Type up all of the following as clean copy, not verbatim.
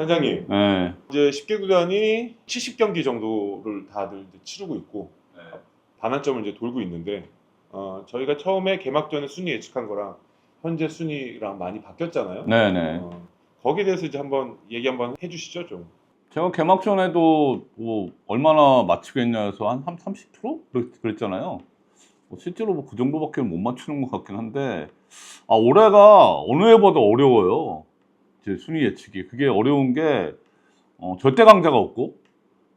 단장님, 네. 이제 10개 구단이 70경기 정도를 다들 이제 치르고 있고 반환점을 이제 돌고 있는데 저희가 처음에 개막전에 순위 예측한 거랑 현재 순위랑 많이 바뀌었잖아요. 네네. 거기에 대해서 이제 한번 얘기 한번 해주시죠 좀. 제가 개막 전에도 뭐 얼마나 맞추겠냐 해서 한 30%? 그랬잖아요. 실제로 뭐 그 정도밖에 못 맞추는 것 같긴 한데, 올해가 어느 해보다 어려워요. 이제 순위 예측이. 그게 어려운 게, 절대 강자가 없고,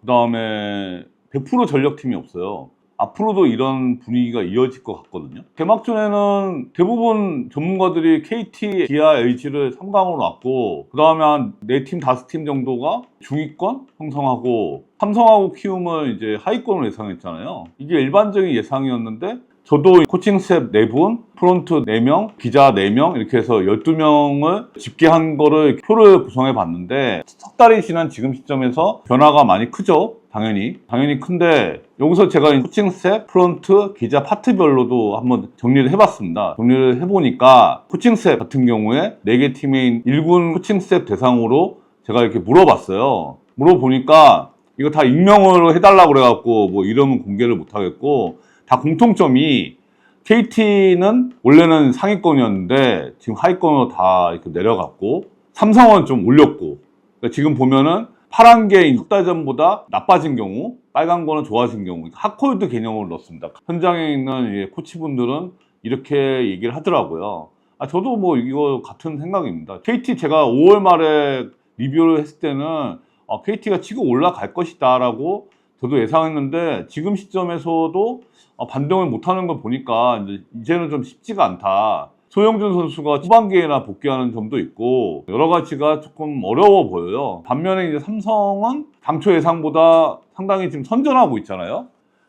그 다음에 100% 전력팀이 없어요. 앞으로도 이런 분위기가 이어질 것 같거든요. 개막전에는 대부분 전문가들이 KT, 기아, LG를 3강으로 놨고, 그 다음에 한 4팀, 5팀 정도가 중위권 형성하고, 삼성하고 키움을 이제 하위권으로 예상했잖아요. 이게 일반적인 예상이었는데, 저도 코칭 스텝 4분, 프론트 4명, 기자 4명 이렇게 해서 12명을 집계한 거를 표를 구성해 봤는데 석 달이 지난 지금 시점에서 변화가 많이 크죠. 당연히 큰데 여기서 제가 코칭 스텝, 프론트, 기자 파트별로도 한번 정리를 해봤습니다. 정리를 해보니까 코칭 스텝 같은 경우에 4개 팀인 1군 코칭 스텝 대상으로 제가 이렇게 물어봤어요. 물어보니까 이거 다 익명으로 해달라고 그래갖고 뭐 이름은 공개를 못하겠고 다 공통점이 KT는 원래는 상위권이었는데 지금 하위권으로 다 이렇게 내려갔고 삼성은 좀 올렸고 그러니까 지금 보면은 파란 게 석 달 전보다 나빠진 경우 빨간 거는 좋아진 경우 핫콜드 개념으로 넣습니다. 현장에 있는 코치분들은 이렇게 얘기를 하더라고요. 저도 뭐 이거 같은 생각입니다. KT 제가 5월 말에 리뷰를 했을 때는 KT가 치고 올라갈 것이다 라고 저도 예상했는데 지금 시점에서도 반등을 못하는 걸 보니까 이제는 좀 쉽지가 않다. 소영준 선수가 후반기에나 복귀하는 점도 있고 여러 가지가 조금 어려워 보여요. 반면에 이제 삼성은 당초 예상보다 상당히 지금 선전하고 있잖아요.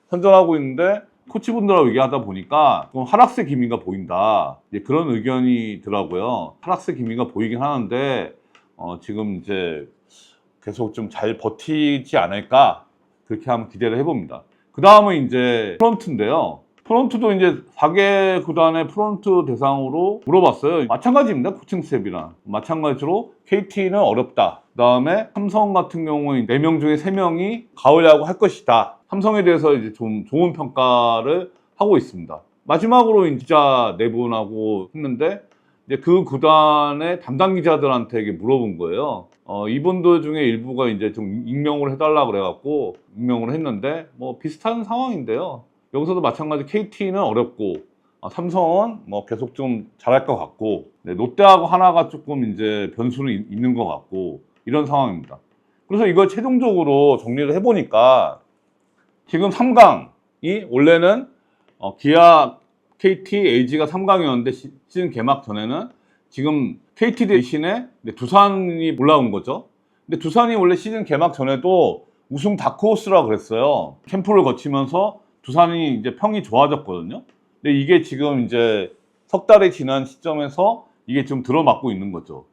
선전하고 있는데 코치분들하고 얘기하다 보니까 좀 하락세 기미가 보인다. 그런 의견이더라고요. 하락세 기미가 보이긴 하는데 지금 이제 계속 좀 잘 버티지 않을까 그렇게 한번 기대를 해봅니다. 그 다음은 이제 프론트인데요. 프론트도 이제 4개 구단의 프론트 대상으로 물어봤어요. 마찬가지입니다. 코칭 스텝이랑. 마찬가지로 KT는 어렵다. 그 다음에 삼성 같은 경우는 4명 중에 3명이 가을 야구 할 것이다. 삼성에 대해서 이제 좀 좋은 평가를 하고 있습니다. 마지막으로 기자 4분하고 했는데 이제 그 구단의 담당 기자들한테 이게 물어본 거예요. 이분들 중에 일부가 이제 좀 익명으로 해달라 그래갖고 익명으로 했는데 뭐 비슷한 상황인데요. 여기서도 마찬가지 KT는 어렵고 삼성은 뭐 계속 좀 잘할 것 같고 롯데하고 하나가 조금 이제 변수는 있는 것 같고 이런 상황입니다. 그래서 이걸 최종적으로 정리를 해보니까 지금 3강이 원래는 기아, KT, LG가 3강이었는데 시즌 개막 전에는 지금 KT 대신에 두산이 올라온 거죠. 근데 두산이 원래 시즌 개막 전에도 우승 다크호스라고 그랬어요. 캠프를 거치면서 두산이 이제 평이 좋아졌거든요. 근데 이게 지금 이제 석 달이 지난 시점에서 이게 좀 들어맞고 있는 거죠.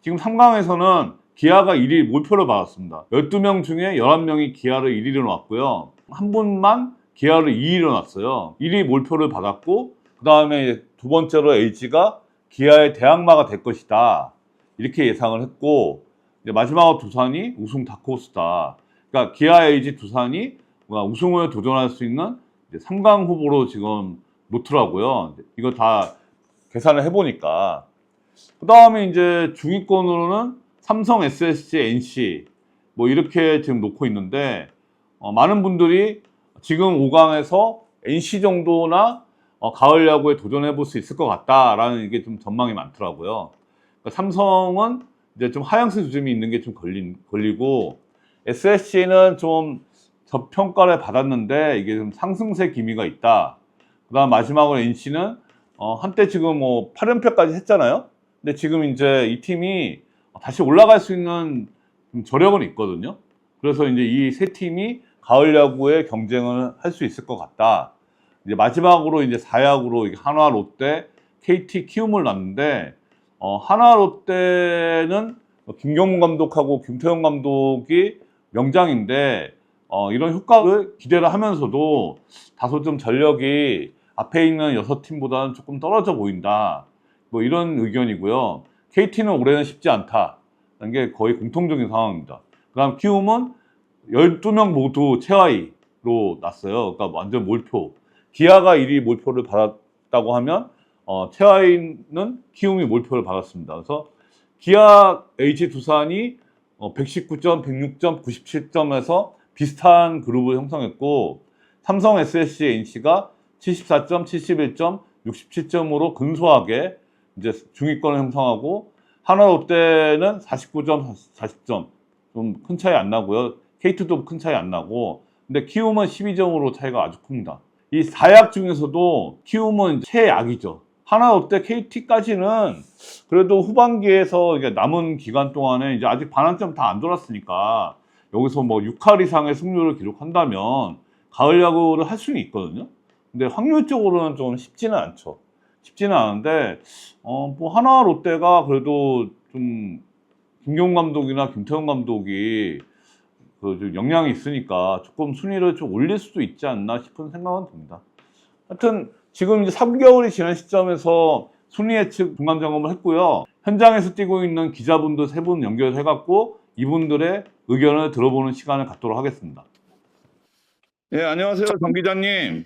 지금 3강에서는 기아가 1위 몰표를 받았습니다. 12명 중에 11명이 기아를 1위로 놨고요. 한 분만 기아를 2위로 놨어요. 1위 몰표를 받았고 그 다음에 두 번째로 LG가 기아의 대항마가 될 것이다. 이렇게 예상을 했고 이제 마지막으로 두산이 우승 다크호스다. 그러니까 기아, LG, 두산이 우승을 도전할 수 있는 3강 후보로 지금 놓더라고요. 이거 다 계산을 해보니까. 그 다음에 이제 중위권으로는 삼성, SSG, NC 뭐 이렇게 지금 놓고 있는데 많은 분들이 지금 5강에서 NC 정도나 가을 야구에 도전해 볼 수 있을 것 같다라는 이게 좀 전망이 많더라고요. 그러니까 삼성은 이제 좀 하향세 조짐이 있는 게 좀 걸리고 SSG는 좀 저평가를 받았는데 이게 좀 상승세 기미가 있다. 그다음 마지막으로 NC는 한때 지금 뭐 8연패까지 했잖아요. 근데 지금 이제 이 팀이 다시 올라갈 수 있는 저력은 있거든요. 그래서 이제 이 세 팀이 가을 야구에 경쟁을 할 수 있을 것 같다. 이제 마지막으로 이제 4약으로 한화, 롯데, KT, 키움을 놨는데 한화, 롯데는 김경문 감독하고 김태형 감독이 명장인데 이런 효과를 기대를 하면서도 다소 좀 전력이 앞에 있는 6팀보다는 조금 떨어져 보인다. 뭐 이런 의견이고요. KT는 올해는 쉽지 않다. 게 거의 공통적인 상황입니다. 그다음 키움은 12명 모두 최하위로 났어요. 그러니까 완전 몰표. 기아가 1위 몰표를 받았다고 하면 최하위는 키움이 몰표를 받았습니다. 그래서 기아, HC 두산이 119점, 106점, 97점에서 비슷한 그룹을 형성했고 삼성, SSC, NC가 74점, 71점, 67점으로 근소하게 이제 중위권을 형성하고 하나 롯데는 49점, 40점 좀 큰 차이 안 나고요. KT도 큰 차이 안 나고 근데 키움은 12점으로 차이가 아주 큽니다. 이 4약 중에서도 키움은 최약이죠. 하나 롯데 KT까지는 그래도 후반기에서 이게 남은 기간 동안에 이제 아직 반환점 다 안 돌았으니까 여기서 뭐 6할 이상의 승률을 기록한다면 가을 야구를 할 수는 있거든요. 근데 확률적으로는 좀 쉽지는 않죠. 쉽지는 않은데 뭐 하나 롯데가 그래도 좀 김경훈 감독이나 김태형 감독이 그 역량이 있으니까 조금 순위를 좀 올릴 수도 있지 않나 싶은 생각은 듭니다. 하여튼 지금 이제 3개월이 지난 시점에서 순위 예측 중간 점검을 했고요. 현장에서 뛰고 있는 기자분들 3분 연결해갖고 이분들의 의견을 들어보는 시간을 갖도록 하겠습니다. 네, 안녕하세요, 정 기자님.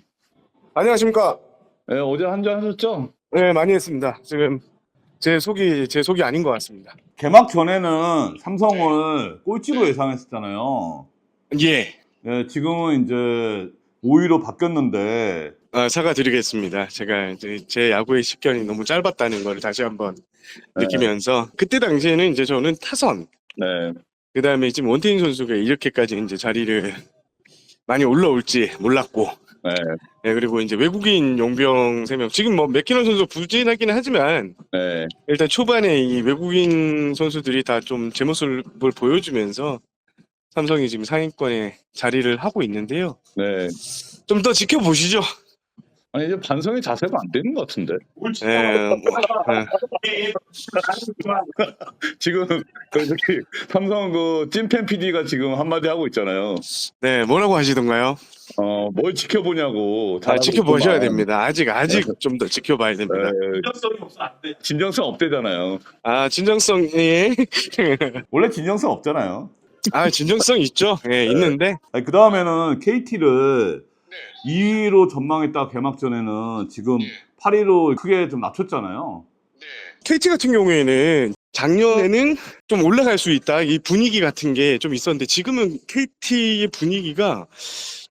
안녕하십니까? 네, 어제 한잔 하셨죠? 네, 많이 했습니다. 지금 제 속이 아닌 것 같습니다. 개막 전에는 삼성을 꼴찌로 예상했었잖아요. 예, 네, 지금은 이제 5위로 바뀌었는데 사과드리겠습니다. 제가 이제 제 야구의 식견이 너무 짧았다는 걸 다시 한번 네. 느끼면서 그때 당시에는 이제 저는 타선, 네, 그 다음에 지금 원태인 선수가 이렇게까지 이제 자리를 많이 올라올지 몰랐고, 네, 네, 그리고 이제 외국인 용병 3명, 지금 뭐 맥키넌 선수 부진하기는 하지만 네. 일단 초반에 이 외국인 선수들이 다 좀 제 모습을 보여주면서 삼성이 지금 상위권에 자리를 하고 있는데요. 네. 좀 더 지켜보시죠. 아니 이제 반성의 자세가 안 되는 것 같은데. 네, 지금 저기 삼성 그 찐팬 PD가 지금 한마디 하고 있잖아요. 네, 뭐라고 하시던가요? 뭘 지켜보냐고. 잘 지켜보셔야 있구만. 됩니다. 아직 좀 더 지켜봐야 됩니다. 진정성 없대잖아요. 아, 진정성이 원래 진정성 없잖아요. 진정성 있죠. 예, 있는데 그 다음에는 KT를 2위로 전망했다 개막전에는 지금 8위로 크게 좀 낮췄잖아요. KT 같은 경우에는 작년에는 좀 올라갈 수 있다 이 분위기 같은 게 좀 있었는데 지금은 KT의 분위기가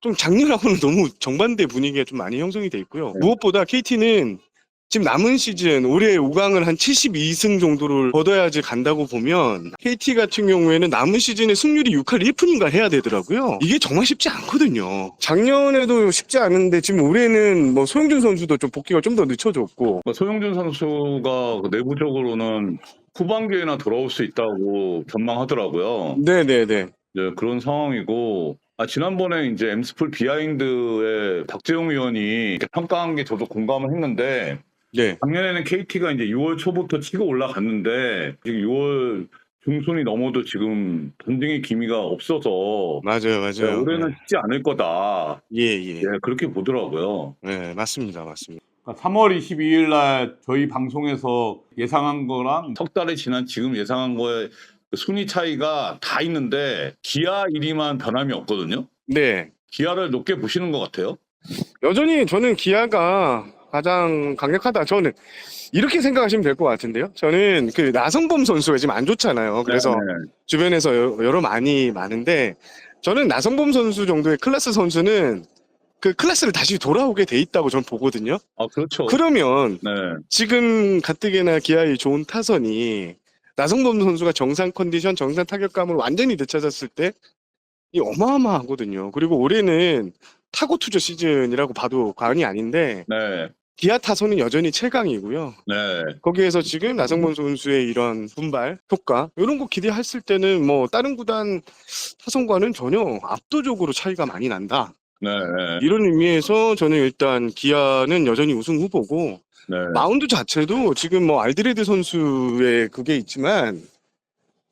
좀 작년하고는 너무 정반대 분위기가 좀 많이 형성이 돼 있고요. 무엇보다 KT는 지금 남은 시즌 올해 5강을 한 72승 정도를 거둬야지 간다고 보면 KT 같은 경우에는 남은 시즌에 승률이 6할 1푼인가 해야 되더라고요. 이게 정말 쉽지 않거든요. 작년에도 쉽지 않은데 지금 올해는 뭐 소영준 선수도 좀 복귀가 좀 더 늦춰졌고 소영준 선수가 내부적으로는 후반기에나 돌아올 수 있다고 전망하더라고요. 네네네. 네, 그런 상황이고 지난번에 이제 엠스풀 비하인드에 박재용 위원이 평가한 게 저도 공감을 했는데 네. 작년에는 KT가 이제 6월 초부터 치고 올라갔는데 지금 6월 중순이 넘어도 지금 던딩의 기미가 없어서 맞아요. 네, 올해는 쉽지 않을 거다. 예. 네, 그렇게 보더라고요. 네, 맞습니다. 그러니까 3월 22일 날 저희 방송에서 예상한 거랑 석 달이 지난 지금 예상한 거에 순위 차이가 다 있는데 기아 1위만 변함이 없거든요. 네. 기아를 높게 보시는 것 같아요. 여전히 저는 기아가 가장 강력하다. 저는 이렇게 생각하시면 될 것 같은데요. 저는 그 나성범 선수가 지금 안 좋잖아요. 그래서 네. 주변에서 여러 많은데 저는 나성범 선수 정도의 클래스 선수는 그 클래스를 다시 돌아오게 돼 있다고 저는 보거든요. 그렇죠. 그러면 네. 지금 가뜩이나 기아의 좋은 타선이 나성범 선수가 정상 컨디션, 정상 타격감을 완전히 되찾았을 때 이 어마어마하거든요. 그리고 올해는 타고 투저 시즌이라고 봐도 과언이 아닌데 네. 기아 타선은 여전히 최강이고요. 네. 거기에서 지금 나성범 선수의 이런 분발, 효과 이런 거 기대했을 때는 뭐 다른 구단 타선과는 전혀 압도적으로 차이가 많이 난다. 네. 이런 의미에서 저는 일단 기아는 여전히 우승 후보고 네. 마운드 자체도 지금 뭐 알드레드 선수의 그게 있지만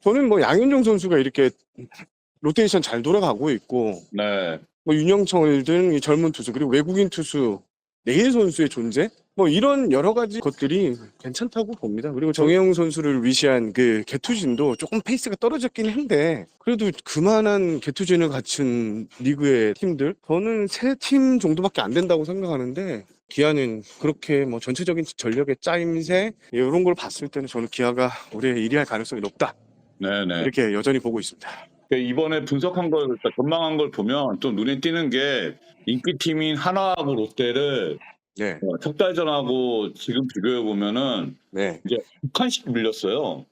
저는 뭐 양현종 선수가 이렇게 로테이션 잘 돌아가고 있고 네. 뭐 윤영철 등 이 젊은 투수 그리고 외국인 투수 내일 선수의 존재 뭐 이런 여러 가지 것들이 괜찮다고 봅니다. 그리고 정혜영 선수를 위시한 그 개투진도 조금 페이스가 떨어졌긴 한데 그래도 그만한 개투진을 갖춘 리그의 팀들 저는 3팀 정도밖에 안 된다고 생각하는데 기아는 그렇게 뭐 전체적인 전력의 짜임새 이런 걸 봤을 때는 저는 기아가 올해 1위 할 가능성이 높다 네네. 이렇게 여전히 보고 있습니다. 이번에 분석한 걸, 그러니까 전망한 걸 보면 좀 눈에 띄는 게 인기팀인 하나하고 롯데를 네, 석 달 전하고 지금 비교해 보면은 네. 이제 2칸씩 밀렸어요.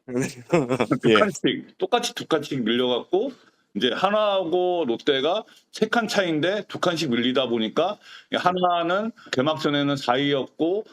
두 예, 칸씩 똑같이 2칸씩 밀려갖고 이제 하나하고 롯데가 3칸 차인데 2칸씩 밀리다 보니까 하나는 개막전에는 4위였고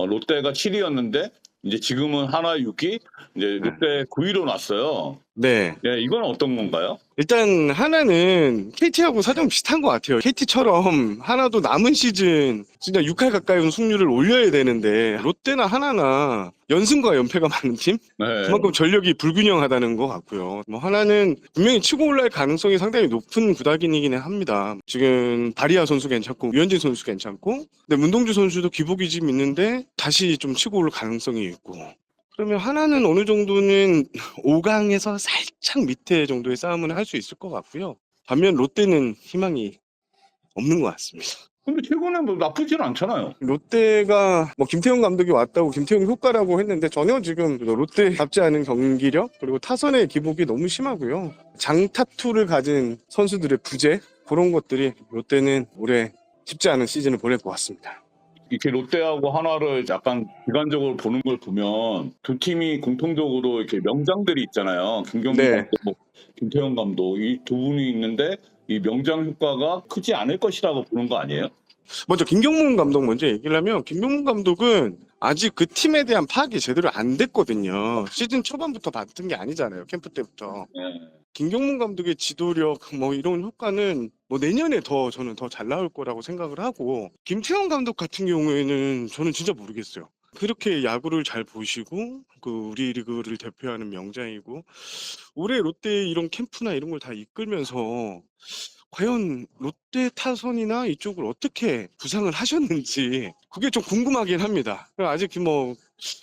롯데가 7위였는데 이제 지금은 하나 6위, 이제 롯데 9위로 났어요. 네. 네, 이건 어떤 건가요? 일단 하나는 KT하고 사정 비슷한 것 같아요. KT처럼 하나도 남은 시즌 진짜 6할 가까이 온 승률을 올려야 되는데 롯데나 하나나 연승과 연패가 많은 팀? 네. 그만큼 전력이 불균형하다는 것 같고요. 뭐 하나는 분명히 치고 올라갈 가능성이 상당히 높은 구단이기는 합니다. 지금 바리아 선수 괜찮고 유현진 선수 괜찮고 근데 문동주 선수도 기복이 좀 있는데 다시 좀 치고 올 가능성이 있고 그러면 하나는 어느 정도는 5강에서 살짝 밑에 정도의 싸움을 할 수 있을 것 같고요. 반면 롯데는 희망이 없는 것 같습니다. 근데 최근에 뭐 나쁘진 않잖아요. 롯데가 뭐 김태형 감독이 왔다고 김태형 효과라고 했는데 전혀 지금 롯데답지 않은 경기력 그리고 타선의 기복이 너무 심하고요. 장타투를 가진 선수들의 부재 그런 것들이 롯데는 올해 쉽지 않은 시즌을 보낼 것 같습니다. 이렇게 롯데하고 한화를 약간 비관적으로 보는 걸 보면 두 팀이 공통적으로 이렇게 명장들이 있잖아요. 김경문 네. 감독, 김태형 감독 이 두 분이 있는데 이 명장 효과가 크지 않을 것이라고 보는 거 아니에요? 먼저 김경문 감독 먼저 얘기를 하면 김경문 감독은 아직 그 팀에 대한 파악이 제대로 안 됐거든요. 시즌 초반부터 봤던 게 아니잖아요. 캠프 때부터. 네. 김경문 감독의 지도력 뭐 이런 효과는 뭐 내년에 더 저는 더 잘 나올 거라고 생각을 하고 김태형 감독 같은 경우에는 저는 진짜 모르겠어요. 그렇게 야구를 잘 보시고 그 우리 리그를 대표하는 명장이고 올해 롯데 이런 캠프나 이런 걸 다 이끌면서 과연 롯데 타선이나 이쪽을 어떻게 구상을 하셨는지 그게 좀 궁금하긴 합니다. 아직 뭐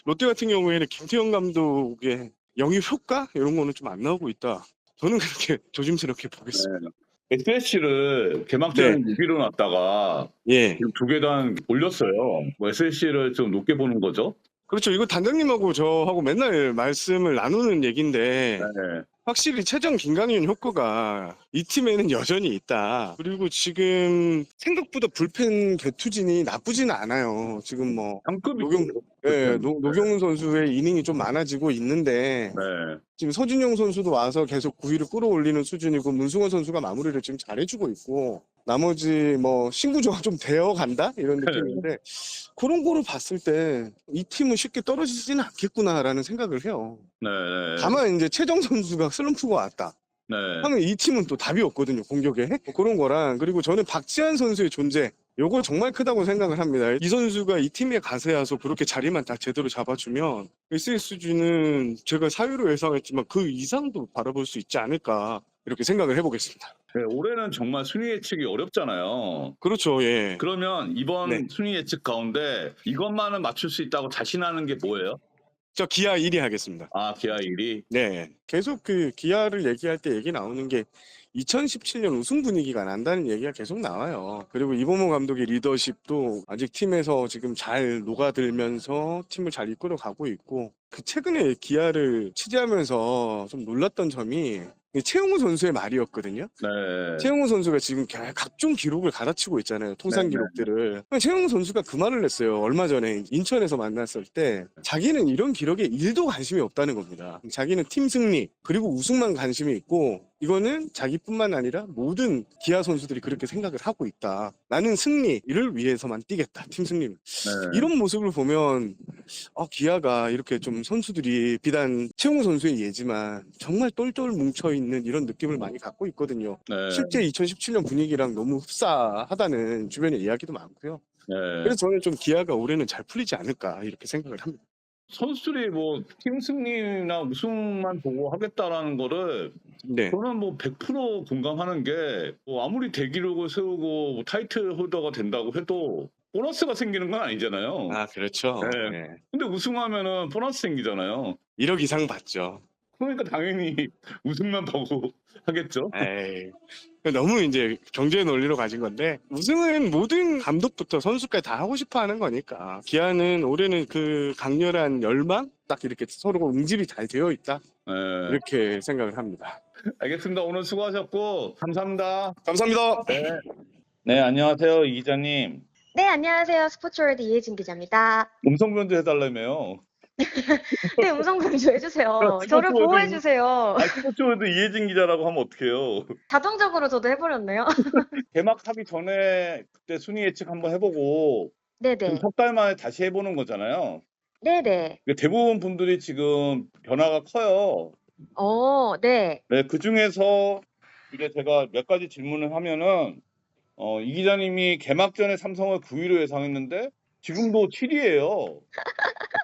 롯데 같은 경우에는 김태형 감독의 영입 효과 이런 거는 좀 안 나오고 있다. 저는 그렇게 조심스럽게 보겠습니다. SSC를 개막전에 네. 6위로 놨다가 예. 지금 두 계단 올렸어요. 뭐 SSC를 좀 높게 보는 거죠? 그렇죠. 이거 단장님하고 저하고 맨날 말씀을 나누는 얘기인데 네. 확실히 최정 김강현 효과가 이 팀에는 여전히 있다. 그리고 지금 생각보다 불펜 개투진이 나쁘지는 않아요. 지금 뭐 상급이 노경훈 선수의 이닝이 좀 많아지고 있는데 네. 지금 서준용 선수도 와서 계속 9위를 끌어올리는 수준이고 문승원 선수가 마무리를 지금 잘해주고 있고 나머지 뭐 신구조가 좀 되어간다 이런 느낌인데 그런 거로 봤을 때 이 팀은 쉽게 떨어지지는 않겠구나라는 생각을 해요. 네. 다만 이제 최정 선수가 슬럼프가 왔다 네. 하면 이 팀은 또 답이 없거든요 공격에 뭐 그런 거랑 그리고 저는 박지한 선수의 존재 요거 정말 크다고 생각을 합니다. 이 선수가 이 팀에 가세해서 그렇게 자리만 딱 제대로 잡아주면 SSG는 제가 4위로 예상했지만 그 이상도 바라볼 수 있지 않을까 이렇게 생각을 해보겠습니다. 네, 올해는 정말 순위 예측이 어렵잖아요. 그렇죠. 예. 그러면 이번 네. 순위 예측 가운데 이것만은 맞출 수 있다고 자신하는 게 뭐예요? 저 기아 1위 하겠습니다. 아, 기아 1위? 네. 계속 그 기아를 얘기할 때 얘기 나오는 게 2017년 우승 분위기가 난다는 얘기가 계속 나와요. 그리고 이범호 감독의 리더십도 아직 팀에서 지금 잘 녹아들면서 팀을 잘 이끌어 가고 있고 그 최근에 기아를 취재하면서 좀 놀랐던 점이 최용우 선수의 말이었거든요. 네. 최용우 선수가 지금 각종 기록을 갈아치고 있잖아요. 통산 네, 기록들을. 최용우 선수가 그 말을 했어요. 얼마 전에 인천에서 만났을 때 자기는 이런 기록에 1도 관심이 없다는 겁니다. 자기는 팀 승리 그리고 우승만 관심이 있고 이거는 자기뿐만 아니라 모든 기아 선수들이 그렇게 생각을 하고 있다. 나는 승리를 위해서만 뛰겠다. 팀 승리를. 네. 이런 모습을 보면 기아가 이렇게 좀 선수들이 비단 최용우 선수의 예지만 정말 똘똘 뭉쳐있는 이런 느낌을 많이 갖고 있거든요. 네. 실제 2017년 분위기랑 너무 흡사하다는 주변의 이야기도 많고요. 네. 그래서 저는 좀 기아가 올해는 잘 풀리지 않을까 이렇게 생각을 합니다. 선수들이 뭐 팀 승리나 우승만 보고 하겠다라는 거를 네. 저는 뭐 100% 공감하는 게 뭐 아무리 대기록을 세우고 뭐 타이틀 홀더가 된다고 해도 보너스가 생기는 건 아니잖아요. 아, 그렇죠. 네. 네. 근데 우승하면은 보너스 생기잖아요. 1억 이상 받죠. 그러니까 당연히 우승만 보고 하겠죠. 에이, 너무 이제 경제 논리로 가진 건데 우승은 모든 감독부터 선수까지 다 하고 싶어 하는 거니까 기아는 올해는 그 강렬한 열망 딱 이렇게 서로 응집이 잘 되어 있다 네. 이렇게 생각을 합니다. 알겠습니다. 오늘 수고하셨고 감사합니다. 감사합니다. 네, 안녕하세요, 이 기자님. 네, 안녕하세요. 스포츠월드 이혜진 기자입니다. 음성 변조 해달라며요. 네, 음성 변조 해주세요. 저를 스포츠월드 보호해주세요. 스포츠월드 이혜진 기자라고 하면 어떡해요. 자동적으로 저도 해버렸네요. 개막하기 전에 그때 순위 예측 한번 해보고 네네. 석 달 만에 다시 해보는 거잖아요. 네네. 대부분 분들이 지금 변화가 커요. 네. 네, 그 중에서 이제 제가 몇 가지 질문을 하면은 이 기자님이 개막전에 삼성을 9위로 예상했는데 지금도 7위예요.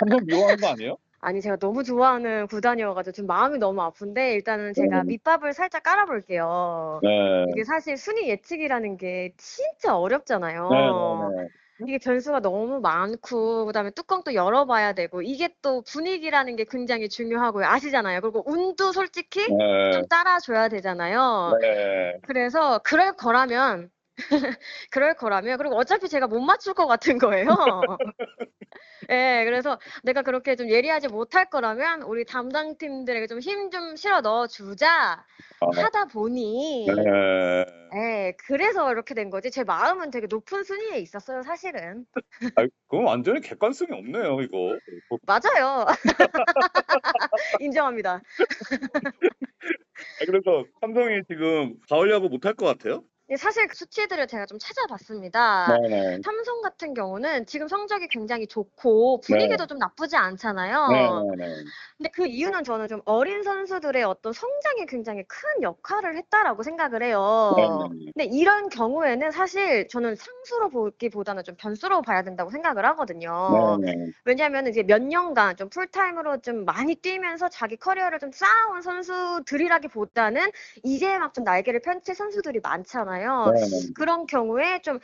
삼성 미워하는 거 아니에요? 아니, 제가 너무 좋아하는 구단이어가지고 지금 마음이 너무 아픈데 일단은 제가 밑밥을 살짝 깔아볼게요. 네. 이게 사실 순위 예측이라는 게 진짜 어렵잖아요. 네. 이게 변수가 너무 많고 그다음에 뚜껑 또 열어봐야 되고 이게 또 분위기라는 게 굉장히 중요하고요. 아시잖아요. 그리고 운도 솔직히 좀 따라줘야 되잖아요. 네. 그래서 그럴 거라면 그리고 어차피 제가 못 맞출 것 같은 거예요. 예, 그래서 내가 그렇게 좀 예리하지 못할 거라면 우리 담당팀들에게 좀 힘 좀 실어 넣어주자 하다 보니 네. 예, 그래서 이렇게 된 거지. 제 마음은 되게 높은 순위에 있었어요, 사실은. 그건 완전히 객관성이 없네요, 이거. 맞아요. 인정합니다. 그래서 삼성이 지금 가을 야구 못할 것 같아요? 사실 그 수치들을 제가 좀 찾아봤습니다. 네. 삼성 같은 경우는 지금 성적이 굉장히 좋고 분위기도 좀 나쁘지 않잖아요. 네. 근데 그 이유는 저는 좀 어린 선수들의 어떤 성장에 굉장히 큰 역할을 했다라고 생각을 해요. 근데 이런 경우에는 사실 저는 상수로 보기보다는 좀 변수로 봐야 된다고 생각을 하거든요. 왜냐하면 이제 몇 년간 좀 풀타임으로 좀 많이 뛰면서 자기 커리어를 좀 쌓아온 선수들이라기보다는 이제 막 좀 날개를 펼칠 선수들이 많잖아요. 그런 경우에 좀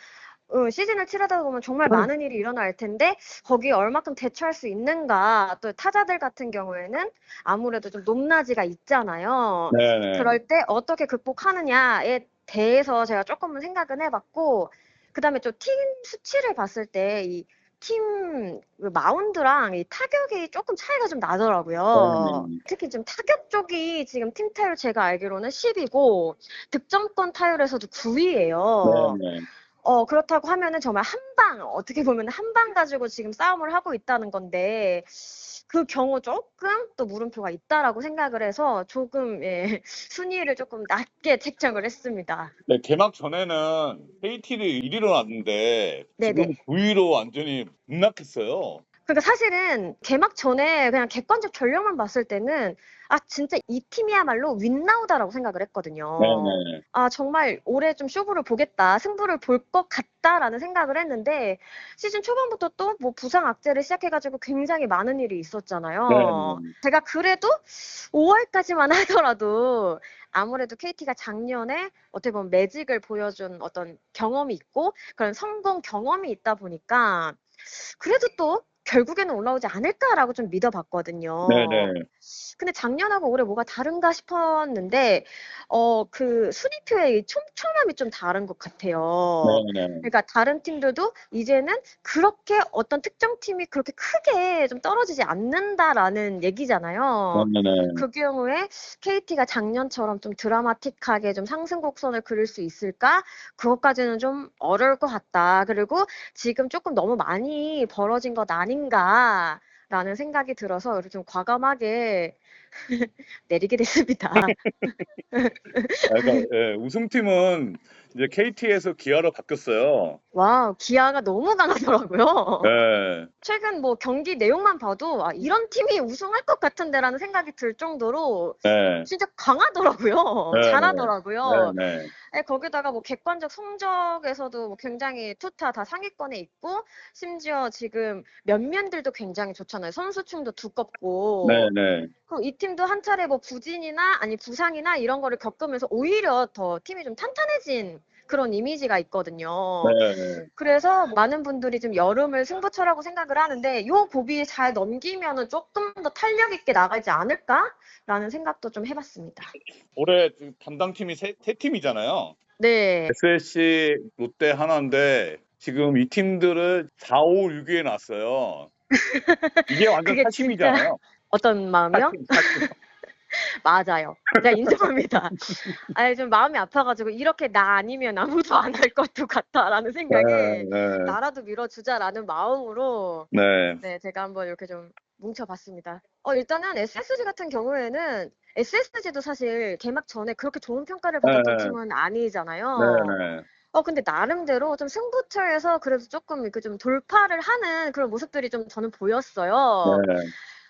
시즌을 치르다 보면 정말 많은 일이 일어날 텐데 거기에 얼마큼 대처할 수 있는가. 또 타자들 같은 경우에는 아무래도 좀 높낮이가 있잖아요. 그럴 때 어떻게 극복하느냐에 대해서 제가 조금은 생각은 해봤고 그다음에 좀 팀 수치를 봤을 때 이 팀 마운드랑 이 타격이 조금 차이가 좀 나더라고요. 특히 좀 타격 쪽이 지금 팀 타율 제가 알기로는 10이고 득점권 타율에서도 9위예요. 그렇다고 하면은 정말 어떻게 보면 한 방 가지고 지금 싸움을 하고 있다는 건데, 그 경우 조금 또 물음표가 있다라고 생각을 해서 조금, 예, 순위를 조금 낮게 책정을 했습니다. 네, 개막 전에는 KT를 1위로 놨는데 지금 네네. 9위로 완전히 급락했어요. 그러니까 사실은 개막 전에 그냥 객관적 전력만 봤을 때는 진짜 이 팀이야말로 윈나우다라고 생각을 했거든요. 정말 올해 좀 쇼부를 보겠다, 승부를 볼 것 같다라는 생각을 했는데 시즌 초반부터 또 뭐 부상 악재를 시작해가지고 굉장히 많은 일이 있었잖아요. 제가 그래도 5월까지만 하더라도 아무래도 KT가 작년에 어떻게 보면 매직을 보여준 어떤 경험이 있고 그런 성공 경험이 있다 보니까 그래도 또 결국에는 올라오지 않을까라고 좀 믿어봤거든요. 근데 작년하고 올해 뭐가 다른가 싶었는데 그 순위표의 촘촘함이 좀 다른 것 같아요. 그러니까 다른 팀들도 이제는 그렇게 어떤 특정 팀이 그렇게 크게 좀 떨어지지 않는다라는 얘기잖아요. 그 경우에 KT가 작년처럼 좀 드라마틱하게 좀 상승 곡선을 그릴 수 있을까? 그것까지는 좀 어려울 것 같다. 그리고 지금 조금 너무 많이 벌어진 것 아닌가라는 생각이 들어서 좀 과감하게 내리게 됐습니다. 그러니까 우승팀은 이제 KT에서 기아로 바뀌었어요. 와, 기아가 너무 강하더라고요. 네. 최근 뭐 경기 내용만 봐도 이런 팀이 우승할 것 같은데라는 생각이 들 정도로 진짜 강하더라고요. 잘하더라고요. 거기다가 뭐 객관적 성적에서도 뭐 굉장히 투타 다 상위권에 있고 심지어 지금 면면들도 굉장히 좋잖아요. 선수층도 두껍고. 그리고 이 팀도 한 차례 뭐 부진이나 부상이나 이런 거를 겪으면서 오히려 더 팀이 좀 탄탄해진 그런 이미지가 있거든요. 네. 그래서 많은 분들이 좀 여름을 승부처라고 생각을 하는데 요 고비 잘 넘기면은 조금 더 탄력 있게 나가지 않을까라는 생각도 좀 해봤습니다. 올해 담당팀이 세 팀이잖아요. 네. SSC, 롯데, 하나인데 지금 이 팀들을 4, 5, 6위에 놨어요. 이게 완전 그게 진짜 사심이잖아요. 어떤 마음이요? 사심. 맞아요. 네, 인정합니다. 아니, 좀 마음이 아파가지고 이렇게 나 아니면 아무도 안 할 것도 같다라는 생각에 네. 나라도 밀어주자라는 마음으로 네. 네, 제가 한번 이렇게 좀 뭉쳐봤습니다. 일단은 SSG 같은 경우에는 SSG도 사실 개막 전에 그렇게 좋은 평가를 받았던 네. 팀은 아니잖아요. 네네. 근데 나름대로 좀 승부처에서 그래도 조금 이렇게 좀 돌파를 하는 그런 모습들이 좀 저는 보였어요. 네.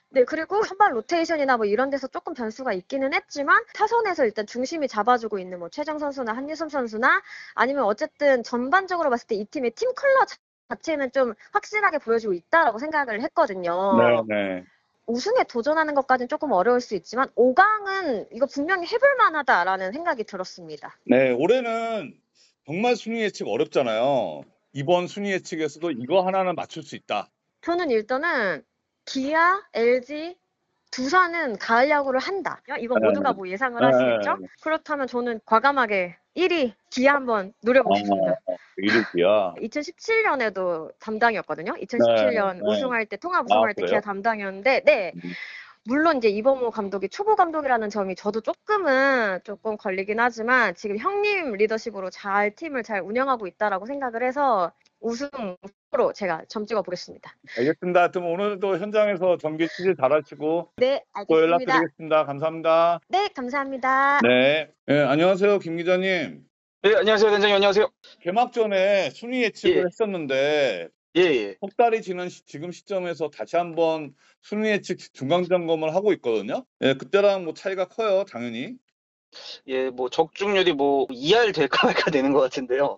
네, 그리고 선발 로테이션이나 뭐 이런 데서 조금 변수가 있기는 했지만 타선에서 일단 중심이 잡아주고 있는 뭐 최정 선수나 한유섬 선수나 아니면 어쨌든 전반적으로 봤을 때 이 팀의 팀 컬러 자체는 좀 확실하게 보여주고 있다라고 생각을 했거든요. 네네. 우승에 도전하는 것까지는 조금 어려울 수 있지만 5강은 이거 분명히 해볼 만하다라는 생각이 들었습니다. 네, 올해는 정말 순위 예측 어렵잖아요. 이번 순위 예측에서도 이거 하나는 맞출 수 있다. 저는 일단은 기아, LG, 두산은 가을 야구를 한다. 이거 모두가 뭐 예상을 하시겠죠? 그렇다면 저는 과감하게 1위 기아 한번 노려보겠습니다. 이르기야. 2017년에도 담당이었거든요. 2017년 네. 우승할 때, 통합 우승할 때 그래요? 기아 담당이었는데, 네. 음. 물론 이제 이범호 감독이 초보 감독이라는 점이 저도 조금 걸리긴 하지만 지금 형님 리더십으로 팀을 잘 운영하고 있다라고 생각을 해서 우승으로 제가 점 찍어 보겠습니다. 알겠습니다. 하여튼 오늘도 현장에서 경기 취재 잘하시고 네, 또 알겠습니다. 연락드리겠습니다. 감사합니다. 네, 감사합니다. 네. 네, 안녕하세요, 김 기자님. 네, 안녕하세요, 단장님. 안녕하세요. 개막 전에 순위 예측을 예. 했었는데 예. 석 달이 지난 지금 시점에서 다시 한번 순위 예측 중간 점검을 하고 있거든요. 예, 그때랑 뭐 차이가 커요, 당연히. 예, 뭐 적중률이 뭐 2할 될까 말까 되는 것 같은데요.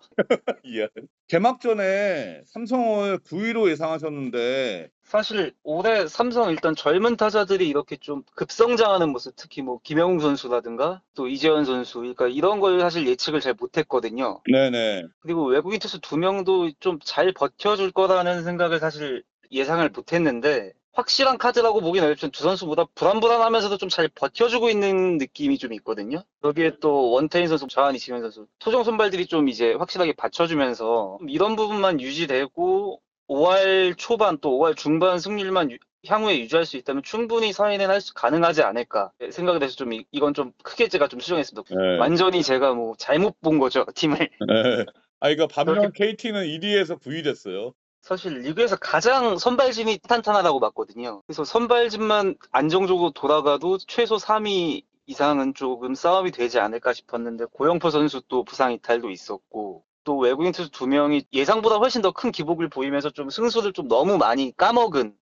예. 개막 전에 삼성을 9위로 예상하셨는데 사실 올해 삼성 일단 젊은 타자들이 이렇게 좀 급성장하는 모습, 특히 뭐 김영웅 선수라든가 또 이재현 선수, 그러니까 이런 걸 사실 예측을 잘 못했거든요. 네네. 그리고 외국인 투수 2명도 좀 잘 버텨줄 거라는 생각을 사실 예상을 못했는데 확실한 카드라고 보긴 어렵지만 두 선수보다 불안불안하면서도 좀 잘 버텨주고 있는 느낌이 좀 있거든요. 여기에 또 원태인 선수, 좌한이 지현 선수, 토종 선발들이 좀 이제 확실하게 받쳐주면서 이런 부분만 유지되고 5할 초반 또 5할 중반 승률만 향후에 유지할 수 있다면 충분히 4위는 가능하지 않을까 생각을 해서 좀 이건 좀 크게 제가 좀 수정했습니다. 네. 완전히 제가 뭐 잘못 본 거죠, 팀을. 네. 그러니까 반면 KT는 1위에서 9위 됐어요. 사실 리그에서 가장 선발진이 탄탄하다고 봤거든요. 그래서 선발진만 안정적으로 돌아가도 최소 3위 이상은 조금 싸움이 되지 않을까 싶었는데 고영표 선수 또 부상 이탈도 있었고 또 외국인 투수 2명이 예상보다 훨씬 더 큰 기복을 보이면서 좀 승수를 좀 너무 많이 까먹은,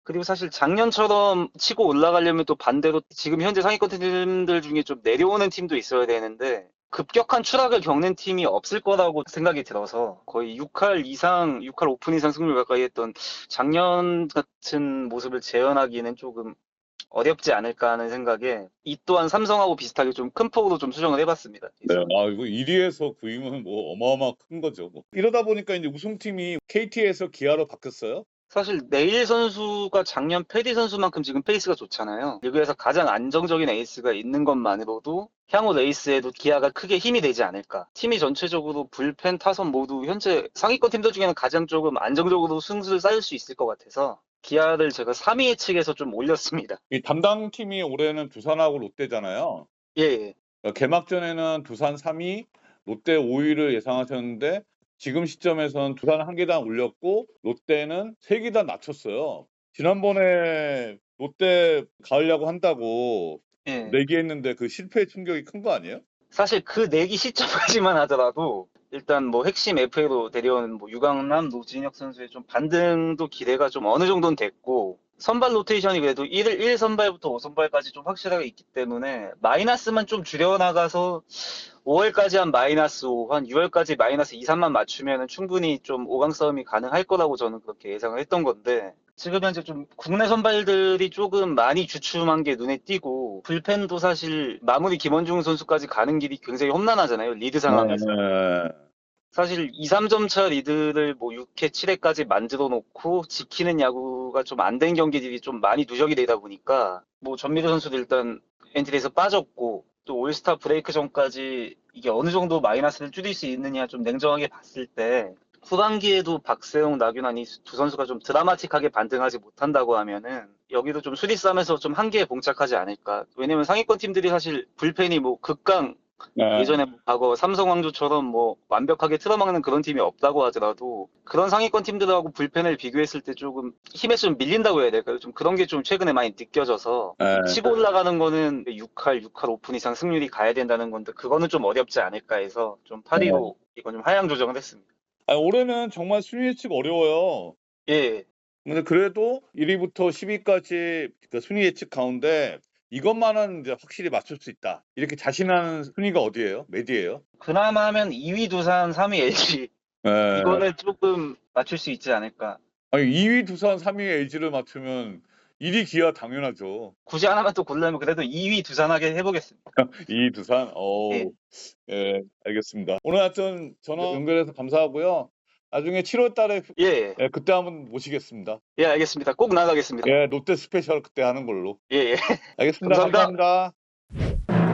그리고 사실 작년처럼 치고 올라가려면 또 반대로 지금 현재 상위권 팀들 중에 좀 내려오는 팀도 있어야 되는데 급격한 추락을 겪는 팀이 없을 거라고 생각이 들어서 거의 6할 이상, 6할 오픈 이상 승률 가까이 했던 작년 같은 모습을 재현하기는 조금 어렵지 않을까 하는 생각에 이 또한 삼성하고 비슷하게 좀 큰 폭으로 좀 수정을 해봤습니다. 네. 이거 1위에서 9위면 뭐 어마어마 큰 거죠. 뭐. 이러다 보니까 이제 우승팀이 KT에서 기아로 바뀌었어요. 사실 네일 선수가 작년 패디 선수만큼 지금 페이스가 좋잖아요. 리그에서 가장 안정적인 에이스가 있는 것만으로도 향후 레이스에도 기아가 크게 힘이 되지 않을까. 팀이 전체적으로 불펜, 타선 모두 현재 상위권 팀들 중에는 가장 조금 안정적으로 승수를 쌓을 수 있을 것 같아서 기아를 제가 3위 예측에서 좀 올렸습니다. 이 담당 팀이 올해는 두산하고 롯데잖아요. 예. 개막 전에는 두산 3위, 롯데 5위를 예상하셨는데 지금 시점에서는 두산 1계단 올렸고 롯데는 3계단 낮췄어요. 지난번에 롯데 가을 야구 한다고 예. 내기했는데 그 실패의 충격이 큰 거 아니에요? 사실 그 내기 시점까지만 하더라도 일단 뭐 핵심 FA로 데려온 뭐 유강남, 노진혁 선수의 좀 반등도 기대가 좀 어느 정도는 됐고 선발 로테이션이 그래도 1선발부터 5선발까지 좀 확실하게 있기 때문에 마이너스만 좀 줄여나가서 5월까지 한 마이너스 5, 한 6월까지 마이너스 2, 3만 맞추면 충분히 좀 5강 싸움이 가능할 거라고 저는 그렇게 예상을 했던 건데 지금 현재 좀 국내 선발들이 조금 많이 주춤한 게 눈에 띄고 불펜도 사실 마무리 김원중 선수까지 가는 길이 굉장히 험난하잖아요. 리드 상황에서. 사실 2, 3점 차 리드를 뭐 6회, 7회까지 만들어 놓고 지키는 야구가 좀 안 된 경기들이 좀 많이 누적이 되다 보니까 뭐 전미도 선수도 일단 엔트리에서 빠졌고 또 올스타 브레이크 전까지 이게 어느 정도 마이너스를 줄일 수 있느냐 좀 냉정하게 봤을 때 후반기에도 박세웅, 나균환 이 두 선수가 좀 드라마틱하게 반등하지 못한다고 하면은 여기도 좀 수리 싸움에서 좀 한계에 봉착하지 않을까. 왜냐면 상위권 팀들이 사실 불펜이 뭐 극강 예전에 뭐 과거 삼성 왕조처럼 뭐 완벽하게 틀어막는 그런 팀이 없다고 하더라도 그런 상위권 팀들하고 불펜을 비교했을 때 조금 힘에 좀 밀린다고 해야 될까요? 좀 그런 게 좀 최근에 많이 느껴져서 치고 올라가는 거는 6할 오픈 이상 승률이 가야 된다는 건데 그거는 좀 어렵지 않을까 해서 좀 8위로 이건 좀 하향 조정을 했습니다. 아니, 올해는 정말 순위 예측 어려워요. 예. 근데 그래도 1위부터 10위까지 그 순위 예측 가운데 이것만은 이제 확실히 맞출 수 있다. 이렇게 자신하는 순위가 어디예요? 몇이에요? 그나마 하면 2위 두산, 3위 LG 예. 이거는 조금 맞출 수 있지 않을까. 아니 2위 두산, 3위 LG를 맞추면 1위 기아 당연하죠. 굳이 하나만 또 고르면 그래도 2위 두산하게 해보겠습니다. 2위 두산. 예. 예, 알겠습니다. 오늘 하여튼 전화 연결해서 감사하고요. 나중에 7월 달에 예. 예, 그때 한번 모시겠습니다. 예, 알겠습니다. 꼭 나가겠습니다. 예, 롯데 스페셜 그때 하는 걸로. 예, 예. 알겠습니다. 감사합니다. 감사합니다.